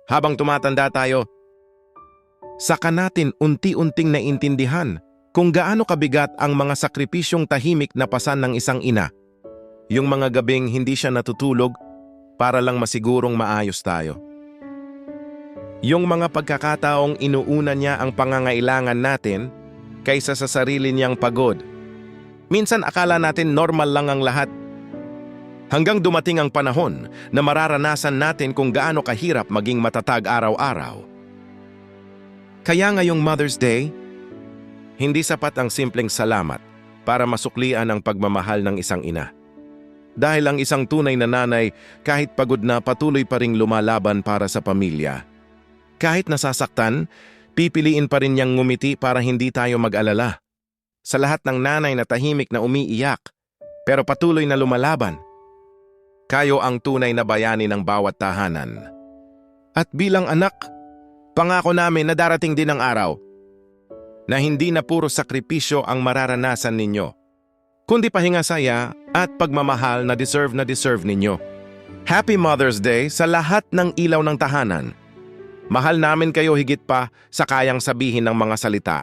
Habang tumatanda tayo, saka natin unti-unting naintindihan kung gaano kabigat ang mga sakripisyong tahimik na pasan ng isang ina. Yung mga gabing hindi siya natutulog para lang masigurong maayos tayo. Yung mga pagkakataong inuuna niya ang pangangailangan natin kaysa sa sarili niyang pagod. Minsan akala natin normal lang ang lahat. Hanggang dumating ang panahon na mararanasan natin kung gaano kahirap maging matatag araw-araw. Kaya ngayong Mother's Day, hindi sapat ang simpleng salamat para masuklian ang pagmamahal ng isang ina. Dahil ang isang tunay na nanay, kahit pagod na, patuloy pa ring lumalaban para sa pamilya. Kahit nasasaktan, pipiliin pa rin niyang ngumiti para hindi tayo mag-alala. Sa lahat ng nanay na tahimik na umiiyak, pero patuloy na lumalaban, kayo ang tunay na bayani ng bawat tahanan. At bilang anak, pangako namin na darating din ang araw na hindi na puro sakripisyo ang mararanasan ninyo, kundi pahinga saya at pagmamahal na deserve ninyo. Happy Mother's Day sa lahat ng ilaw ng tahanan. Mahal namin kayo higit pa sa kayang sabihin ng mga salita.